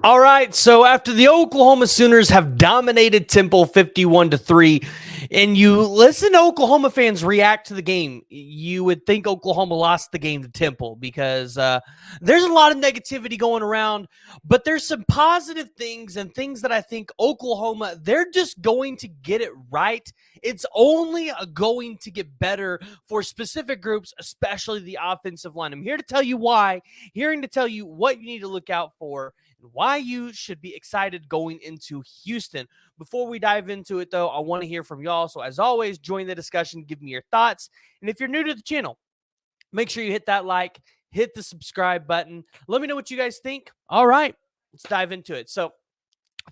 All right, so after the Oklahoma Sooners have dominated Temple 51-3, and you listen to Oklahoma fans react to the game, you would think Oklahoma lost the game to Temple because there's a lot of negativity going around, but there's some positive things and things that I think Oklahoma, they're just going to get it right. It's only going to get better for specific groups, especially the offensive line. I'm here to tell you why, here to tell you what you need to look out for, and why you should be excited going into Houston. Before we dive into it, though, I want to hear from y'all. So, as always, join the discussion, give me your thoughts. And if you're new to the channel, make sure you hit that like, hit the subscribe button. Let me know what you guys think. All right, let's dive into it. So,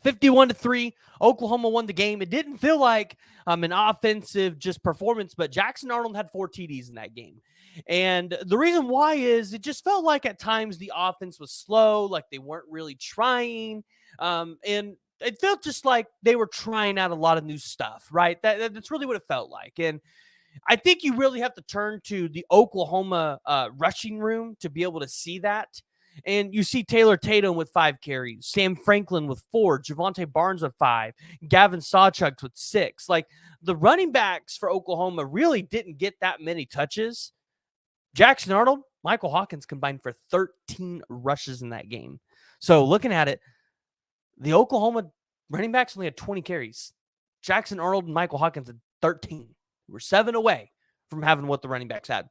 51-3, Oklahoma won the game. It didn't feel like an offensive just performance, but Jackson Arnold had 4 TDs in that game. And the reason why is it just felt like at times the offense was slow, like they weren't really trying. And it felt just like they were trying out a lot of new stuff, right? That's really what it felt like. And I think you really have to turn to the Oklahoma rushing room to be able to see that. And you see Taylor Tatum with 5 carries, Sam Franklin with 4, Javonte Barnes with 5, Gavin Sawchuk with 6. Like the running backs for Oklahoma really didn't get that many touches. Jackson Arnold, Michael Hawkins combined for 13 rushes in that game. So looking at it, the Oklahoma running backs only had 20 carries. Jackson Arnold and Michael Hawkins had 13. We're 7 away from having what the running backs had.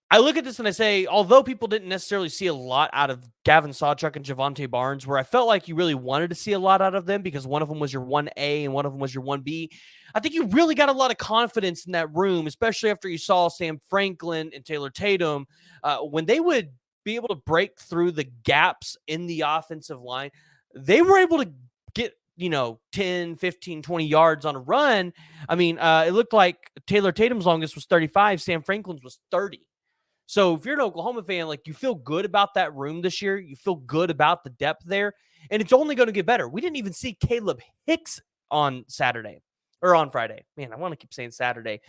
I look at this and I say, although people didn't necessarily see a lot out of Gavin Sawchuk and Javonte Barnes, where I felt like you really wanted to see a lot out of them because one of them was your 1A and one of them was your 1B, I think you really got a lot of confidence in that room, especially after you saw Sam Franklin and Taylor Tatum, when they would be able to break through the gaps in the offensive line. They were able to get 10, 15, 20 yards on a run. I mean, it looked like Taylor Tatum's longest was 35. Sam Franklin's was 30. So if you're an Oklahoma fan, like you feel good about that room this year, you feel good about the depth there, and it's only going to get better. We didn't even see Caleb Hicks on Saturday or on Friday. Man, I want to keep saying Saturday.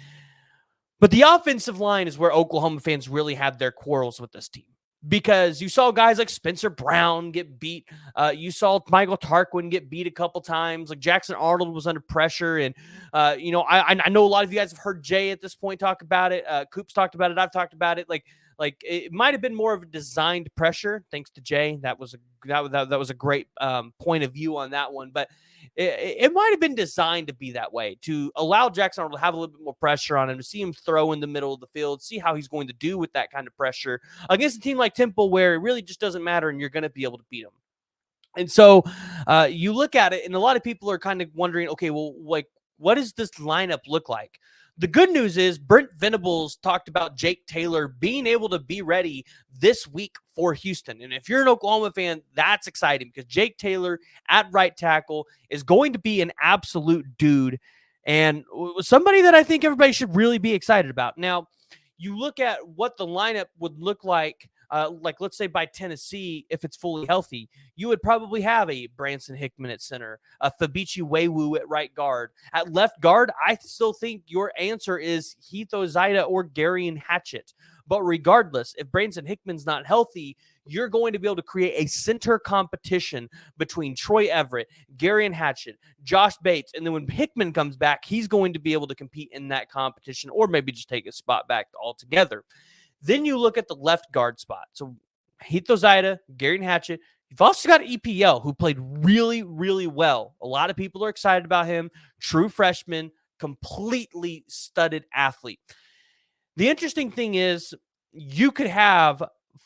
But the offensive line is where Oklahoma fans really have their quarrels with this team. Because you saw guys like Spencer Brown get beat. You saw Michael Tarquin get beat a couple times. Like Jackson Arnold was under pressure. And, I know a lot of you guys have heard Jay at this point talk about it. Coops talked about it. I've talked about it. Like it might have been more of a designed pressure. Thanks to Jay. That was a great point of view on that one. But it might have been designed to be that way, to allow Jackson Arnold to have a little bit more pressure on him, to see him throw in the middle of the field, see how he's going to do with that kind of pressure against a team like Temple, where it really just doesn't matter and you're going to be able to beat them. And so you look at it, and a lot of people are kind of wondering, okay, well, like, what does this lineup look like? The good news is Brent Venables talked about Jake Taylor being able to be ready this week for Houston. And if you're an Oklahoma fan, that's exciting because Jake Taylor at right tackle is going to be an absolute dude and somebody that I think everybody should really be excited about. Now, you look at what the lineup would look like let's say by Tennessee, if it's fully healthy, you would probably have a Branson Hickman at center, a Fabichi Wewu at right guard. At left guard, I still think your answer is Heath Ozaida or Garion Hatchett. But regardless, if Branson Hickman's not healthy, you're going to be able to create a center competition between Troy Everett, Garion Hatchett, Josh Bates, and then when Hickman comes back, he's going to be able to compete in that competition or maybe just take a spot back altogether. Then you look at the left guard spot. So Heath Ozaida, Garion Hatchett. You've also got EPL, who played really, really well. A lot of people are excited about him. True freshman, completely studded athlete. The interesting thing is you could have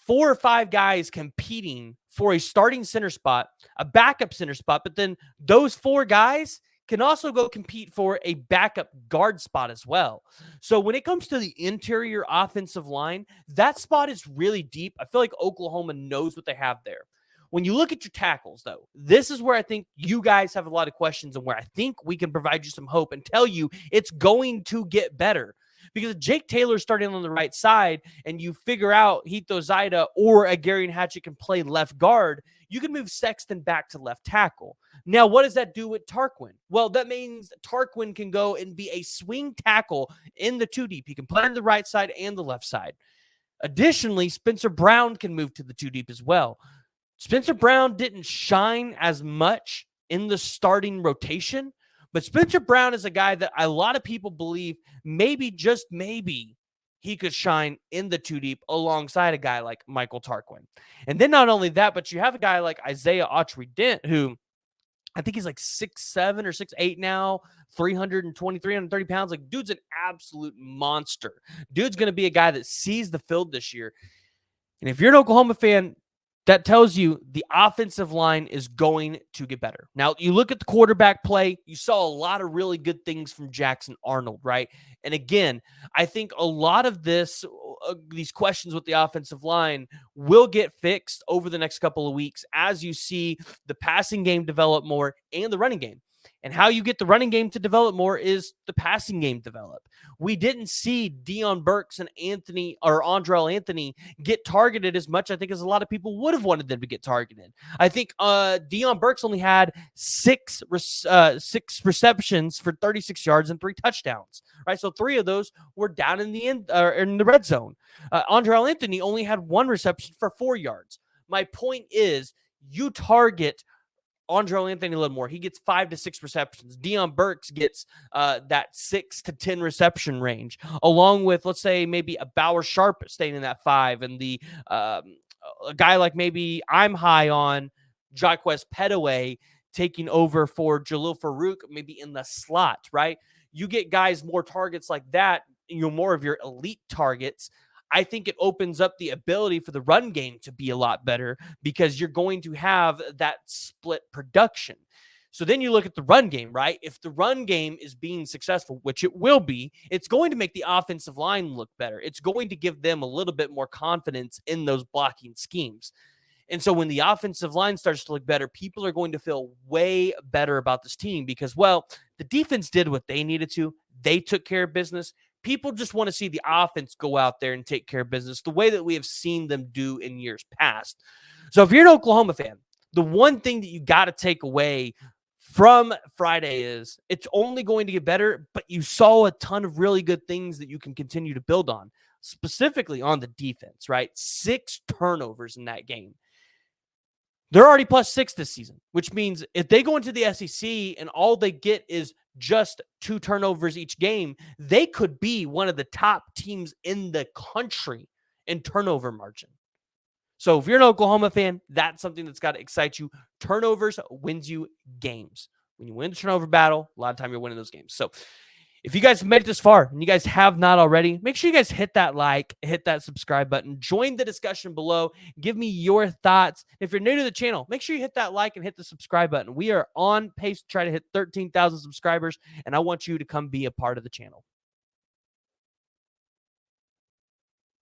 4 or 5 guys competing for a starting center spot, a backup center spot, but then those 4 guys can also go compete for a backup guard spot as well. So when it comes to the interior offensive line, that spot is really deep. I feel like Oklahoma knows what they have there. When you look at your tackles, though, this is where I think you guys have a lot of questions and where I think we can provide you some hope and tell you it's going to get better. Because if Jake Taylor starting on the right side and you figure out Heath Ozaida or a Garion Hatchett can play left guard, you can move Sexton back to left tackle. Now, what does that do with Tarquin? Well, that means Tarquin can go and be a swing tackle in the 2 deep. He can play on the right side and the left side. Additionally, Spencer Brown can move to the 2 deep as well. Spencer Brown didn't shine as much in the starting rotation, but Spencer Brown is a guy that a lot of people believe maybe, just maybe, he could shine in the 2 deep alongside a guy like Michael Tarquin. And then not only that, but you have a guy like Isaiah Autry-Dent, who I think he's like 6'7" or 6'8" now, 320, 330 pounds. Like, dude's an absolute monster. Dude's going to be a guy that sees the field this year. And if you're an Oklahoma fan, that tells you the offensive line is going to get better. Now, you look at the quarterback play, you saw a lot of really good things from Jackson Arnold, right? And again, I think a lot of this, these questions with the offensive line will get fixed over the next couple of weeks as you see the passing game develop more and the running game. And how you get the running game to develop more is the passing game develop. We didn't see Deion Burks and Andrel Anthony get targeted as much, I think, as a lot of people would have wanted them to get targeted. I think Deion Burks only had six receptions for 36 yards and 3 touchdowns, right? So 3 of those were down in the end, in the red zone. Andrel Anthony only had 1 reception for 4 yards. My point is, you target Andrel Anthony a little more. He gets 5 to 6 receptions. Deion Burks gets that 6 to 10 reception range, along with, let's say, maybe a Bauer Sharp staying in that 5, and the a guy like maybe I'm high on Jaquez Petaway taking over for Jalil Farouk, maybe in the slot, right? You get guys more targets like that, more of your elite targets. I think it opens up the ability for the run game to be a lot better because you're going to have that split production. So then you look at the run game, right? If the run game is being successful, which it will be, it's going to make the offensive line look better. It's going to give them a little bit more confidence in those blocking schemes. And so when the offensive line starts to look better, people are going to feel way better about this team because, well, the defense did what they needed to. They took care of business. People just want to see the offense go out there and take care of business the way that we have seen them do in years past. So if you're an Oklahoma fan, the one thing that you got to take away from Friday is it's only going to get better, but you saw a ton of really good things that you can continue to build on, specifically on the defense, right? 6 turnovers in that game. They're already +6 this season, which means if they go into the SEC and all they get is just 2 turnovers each game, they could be one of the top teams in the country in turnover margin. So if you're an Oklahoma fan, that's something that's got to excite you. Turnovers wins you games. When you win the turnover battle, a lot of time you're winning those games. So if you guys have made it this far and you guys have not already, make sure you guys hit that like, hit that subscribe button, join the discussion below, give me your thoughts. If you're new to the channel, make sure you hit that like and hit the subscribe button. We are on pace to try to hit 13,000 subscribers, and I want you to come be a part of the channel.